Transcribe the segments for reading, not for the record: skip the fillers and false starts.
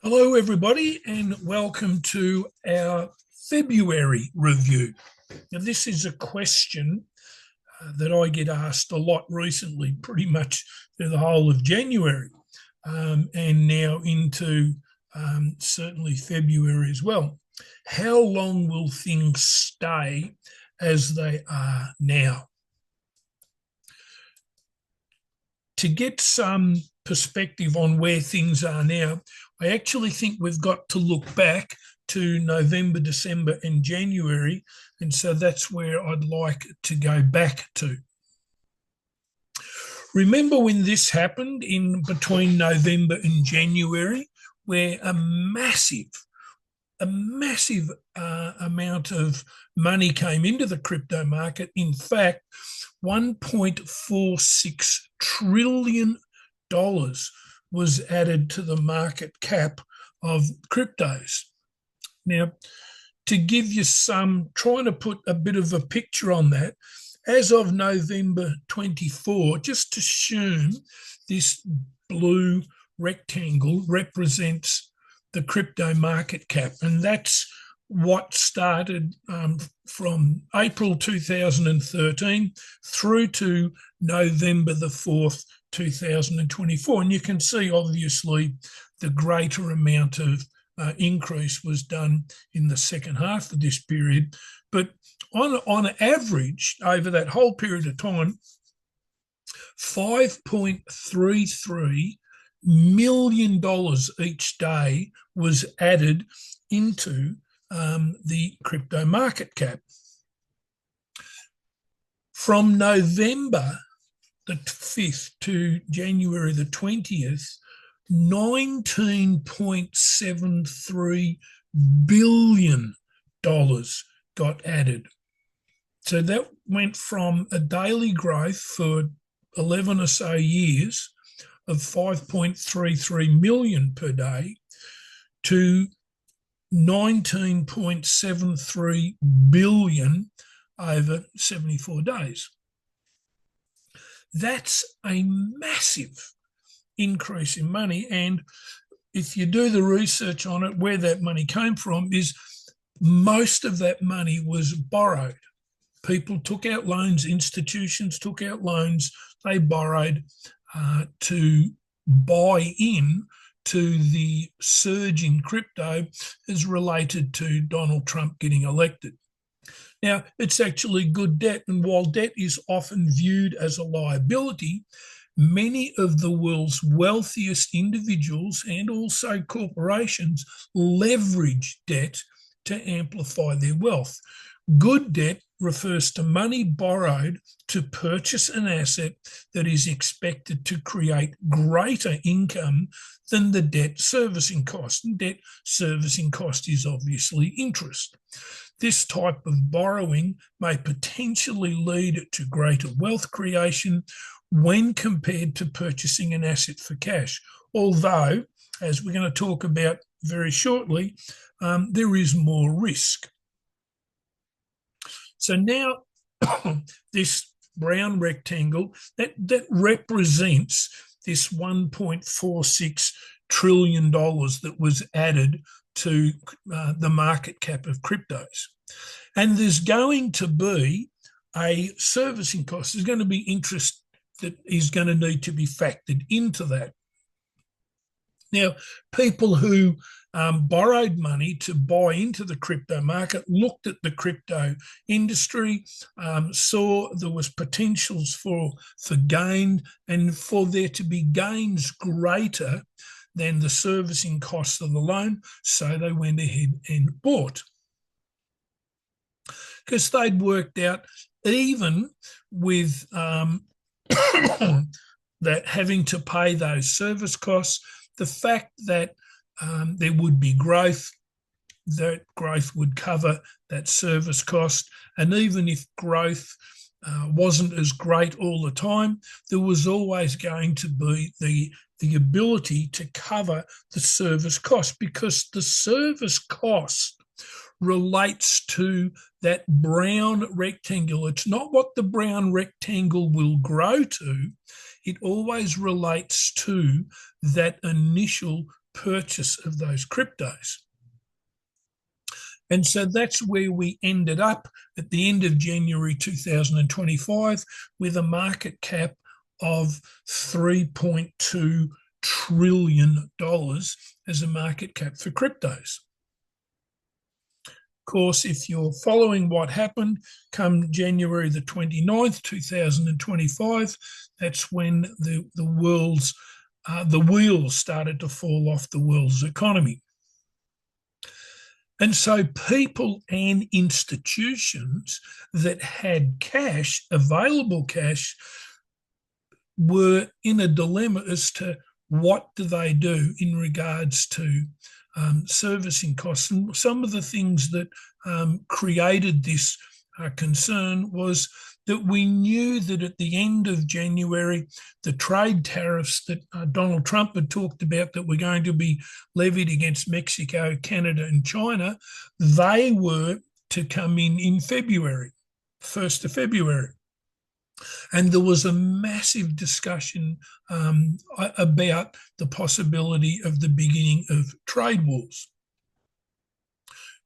Hello, everybody, and welcome to our February review. Now, this is a question that I get asked a lot recently, pretty much through the whole of January, and now into certainly February as well. How long will things stay as they are now? To get some perspective on where things are now, I actually think we've got to look back to November, December, and January. And so that's where I'd like to go back to. Remember when this happened in between November and January, where a massive amount of money came into the crypto market. In fact, $1.46 trillion was added to the market cap of cryptos. Now, to give you trying to put a bit of a picture on that, as of November 24, just assume this blue rectangle represents the crypto market cap, and that's what started from April 2013 through to November the 4th, 2024. And you can see, obviously, the greater amount of increase was done in the second half of this period. But on average, over that whole period of time, $5.33 million each day was added into the crypto market cap. From November the 5th to January the 20th, $19.73 billion got added. So that went from a daily growth for 11 or so years of 5.33 million per day to 19.73 billion over 74 days. That's a massive increase in money. And if you do the research on it, where that money came from is most of that money was borrowed. People took out loans, institutions took out loans, they borrowed to buy in to the surge in crypto as related to Donald Trump getting elected. Now, it's actually good debt, and while debt is often viewed as a liability, many of the world's wealthiest individuals and also corporations leverage debt to amplify their wealth. Good debt refers to money borrowed to purchase an asset that is expected to create greater income than the debt servicing cost. And debt servicing cost is obviously interest. This type of borrowing may potentially lead to greater wealth creation when compared to purchasing an asset for cash. Although, as we're going to talk about very shortly, there is more risk. So now this brown rectangle, that represents this $1.46 trillion that was added to the market cap of cryptos. And there's going to be a servicing cost. There's going to be interest that is going to need to be factored into that. Now, people who borrowed money to buy into the crypto market looked at the crypto industry, saw there was potentials for gain and for there to be gains greater than the servicing costs of the loan, so they went ahead and bought. Because they'd worked out, even with that having to pay those service costs, the fact that there would be growth, that growth would cover that service cost. And even if growth wasn't as great all the time, there was always going to be the ability to cover the service cost, because the service cost relates to that brown rectangle. It's not what the brown rectangle will grow to. It always relates to that initial purchase of those cryptos. And so that's where we ended up at the end of January 2025 with a market cap of $3.2 trillion as a market cap for cryptos. Of course, if you're following what happened come January the 29th, 2025, that's when the wheels started to fall off the world's economy. And so people and institutions that had cash, available cash, were in a dilemma as to what do they do in regards to servicing costs. And some of the things that created this concern was that we knew that at the end of January, the trade tariffs that Donald Trump had talked about that were going to be levied against Mexico, Canada, and China, they were to come in February, 1st of February. And there was a massive discussion about the possibility of the beginning of trade wars.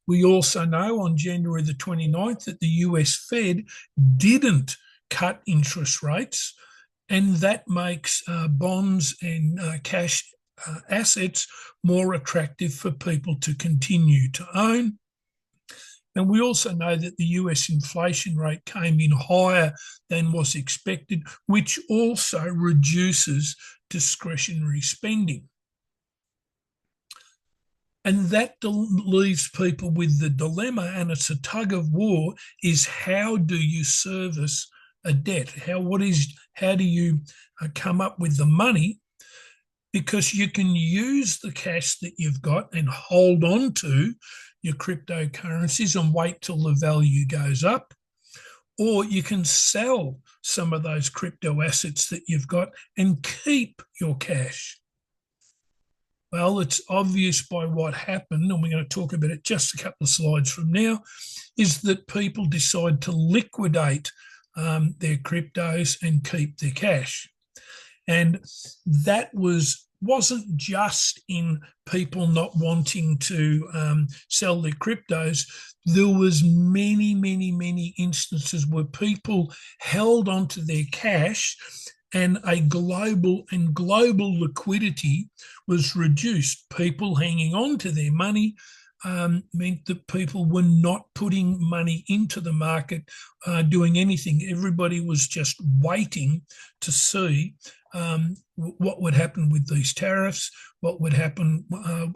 We also know on January the 29th that the US Fed didn't cut interest rates, and that makes bonds and cash assets more attractive for people to continue to own. And we also know that the US inflation rate came in higher than was expected, which also reduces discretionary spending. And that leaves people with the dilemma, and it's a tug of war, is how do you service a debt? How do you come up with the money? Because you can use the cash that you've got and hold on to your cryptocurrencies and wait till the value goes up, or you can sell some of those crypto assets that you've got and keep your cash. Well, it's obvious by what happened, and we're going to talk about it just a couple of slides from now, is that people decide to liquidate their cryptos and keep their cash. And that wasn't just in people not wanting to sell their cryptos. There was many instances where people held onto their cash, and global liquidity was reduced. People hanging on to their money meant that people were not putting money into the market, doing anything. Everybody was just waiting to see what would happen with these tariffs, what would happen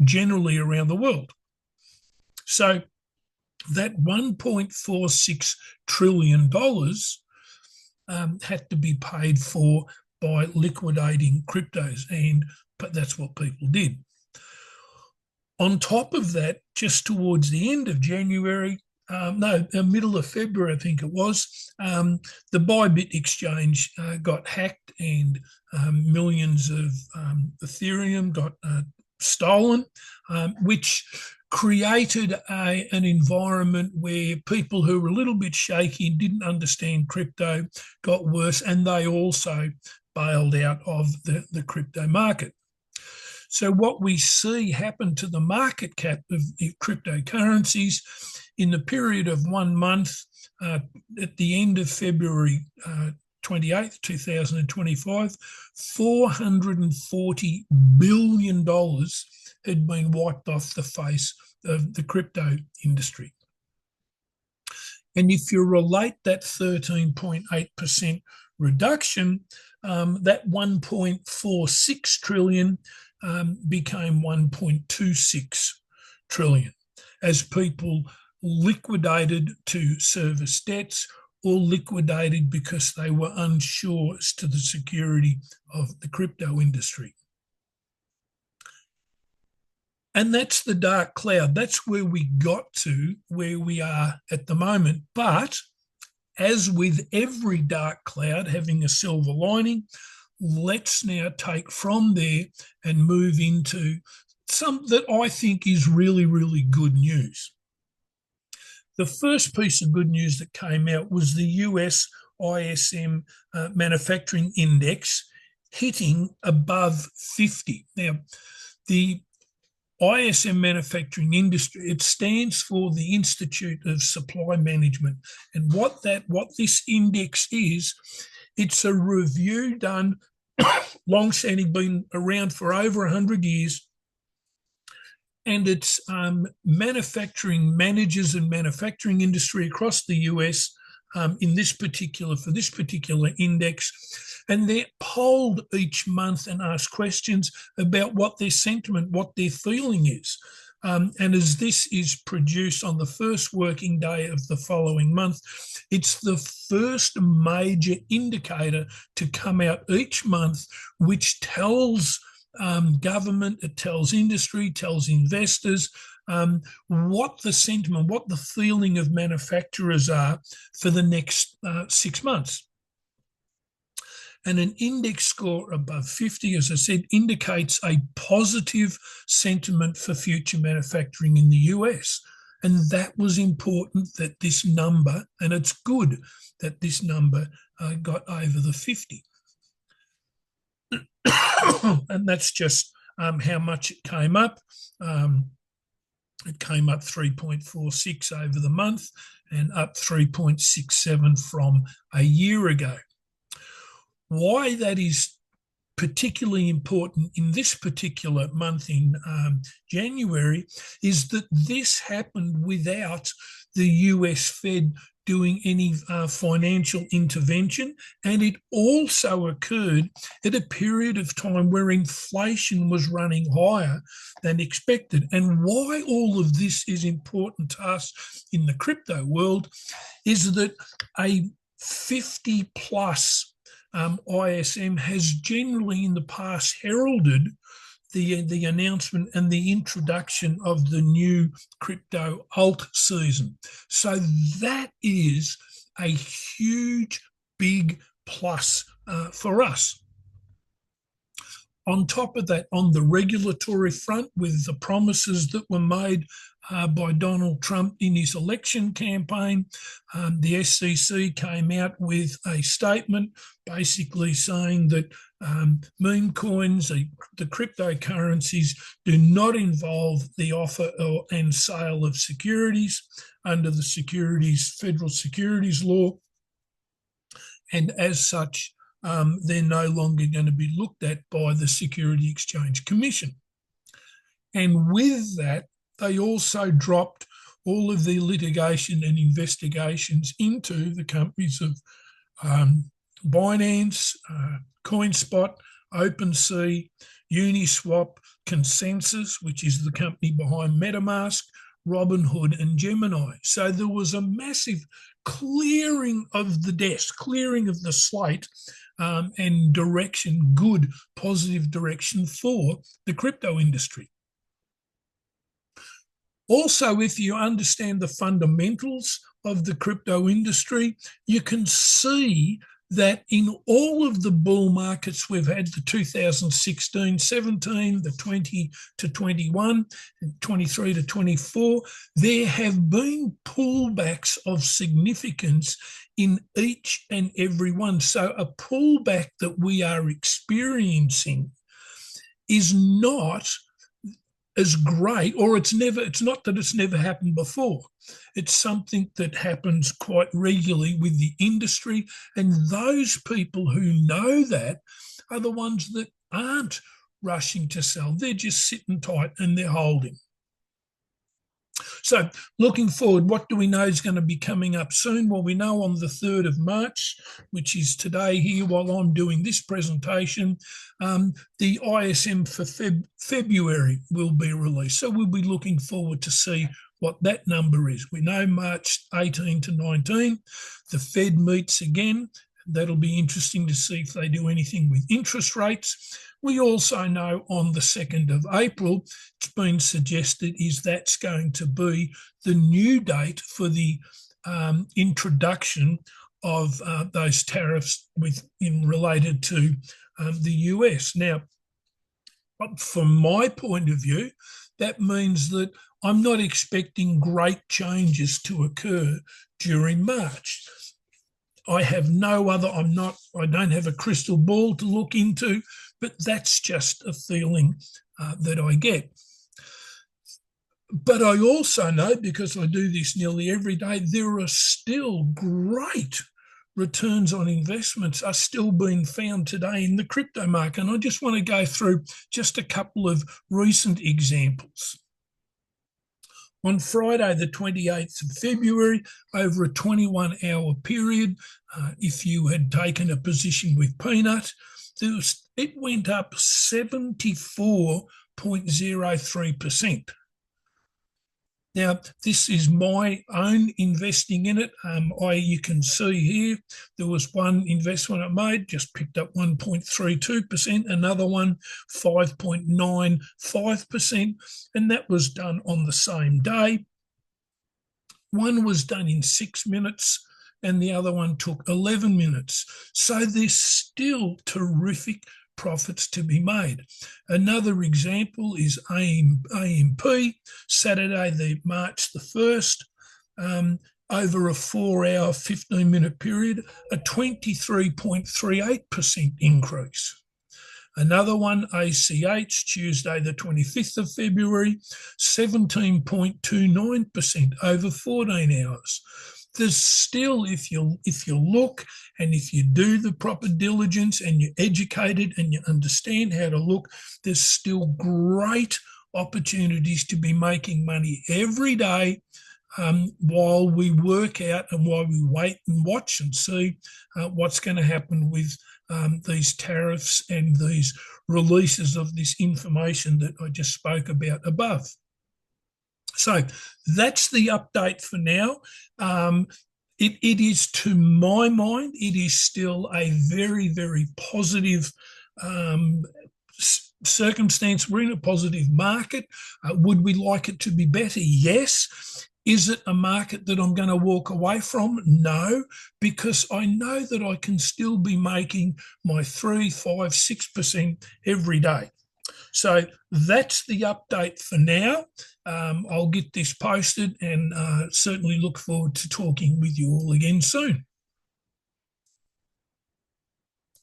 generally around the world. So that $1.46 trillion had to be paid for by liquidating cryptos, but that's what people did. On top of that, just towards the end of January, middle of February, I think it was, the Bybit exchange got hacked, and millions of Ethereum got stolen, which created an environment where people who were a little bit shaky and didn't understand crypto got worse, and they also bailed out of the crypto market. So what we see happen to the market cap of cryptocurrencies in the period of 1 month, at the end of February 28th, 2025, $440 billion had been wiped off the face of the crypto industry. And if you relate that 13.8% reduction, that 1.46 trillion became 1.26 trillion as people liquidated to service debts or liquidated because they were unsure as to the security of the crypto industry. And that's the dark cloud. That's where we got to, where we are at the moment. But as with every dark cloud having a silver lining, let's now take from there and move into some that I think is really, really good news. The first piece of good news that came out was the US ISM manufacturing index hitting above 50. Now, the ISM manufacturing industry, it stands for the Institute of Supply Management. And what this index is, it's a review done, long-standing, been around for over 100 years, and it's manufacturing managers and manufacturing industry across the US for this particular index. And they're polled each month and asked questions about what their sentiment, what their feeling is. And as this is produced on the first working day of the following month, it's the first major indicator to come out each month, which tells government, it tells industry, tells investors what the sentiment, what the feeling of manufacturers are for the next 6 months. And an index score above 50, as I said, indicates a positive sentiment for future manufacturing in the US. And that was important, that this number, and it's good that this number got over the 50. And that's just how much it came up. It came up 3.46 over the month and up 3.67 from a year ago. Why that is particularly important in this particular month in January is that this happened without the US Fed doing any financial intervention, and it also occurred at a period of time where inflation was running higher than expected. And why all of this is important to us in the crypto world is that a 50 plus ISM has generally in the past heralded the announcement and the introduction of the new crypto alt season. So that is a huge, big plus for us. On top of that, on the regulatory front, with the promises that were made by Donald Trump in his election campaign, the SEC came out with a statement basically saying that meme coins, the cryptocurrencies, do not involve the offer and sale of securities under the federal securities law. And as such, they're no longer going to be looked at by the Security Exchange Commission. And with that, they also dropped all of the litigation and investigations into the companies of Binance, CoinSpot, OpenSea, Uniswap, Consensus, which is the company behind MetaMask, Robinhood and Gemini. So there was a massive clearing of the desk, clearing of the slate, and direction, good, positive direction for the crypto industry. Also, if you understand the fundamentals of the crypto industry, you can see that in all of the bull markets we've had, the 2016-17, the 20 to 21, and 23 to 24, there have been pullbacks of significance in each and every one. So a pullback that we are experiencing is not as great, or it's not that it's never happened before. It's something that happens quite regularly with the industry, and those people who know that are the ones that aren't rushing to sell. They're just sitting tight and they're holding. So looking forward, what do we know is going to be coming up soon? Well, we know on the 3rd of March, which is today here while I'm doing this presentation, the ISM for February will be released. So we'll be looking forward to see what that number is. We know March 18 to 19, the Fed meets again. That'll be interesting to see if they do anything with interest rates. We also know on the 2nd of April, it's been suggested that's going to be the new date for the introduction of those tariffs related to the US. Now, from my point of view, that means that I'm not expecting great changes to occur during March. I have I don't have a crystal ball to look into, but that's just a feeling that I get. But I also know, because I do this nearly every day, there are still great returns on investments are still being found today in the crypto market. And I just want to go through just a couple of recent examples. On Friday, the 28th of February, over a 21-hour period, if you had taken a position with Peanut, it went up 74.03%. Now, this is my own investing in it. You can see here, there was one investment I made, just picked up 1.32%, another one 5.95%, and that was done on the same day. One was done in 6 minutes and the other one took 11 minutes. So there's still terrific profits to be made. Another example is AMP, Saturday, the March the 1st, over a 4-hour, 15-minute period, a 23.38% increase. Another one, ACH, Tuesday the 25th of February, 17.29% over 14 hours. There's still, if you look and if you do the proper diligence and you're educated and you understand how to look, there's still great opportunities to be making money every day, while we work out and while we wait and watch and see what's going to happen with these tariffs and these releases of this information that I just spoke about above. So that's the update for now. It is, to my mind, it is still a very, very positive circumstance. We're in a positive market. Would we like it to be better? Yes. Is it a market that I'm going to walk away from? No, because I know that I can still be making my 3, 5, 6% every day. So that's the update for now. I'll get this posted and certainly look forward to talking with you all again soon.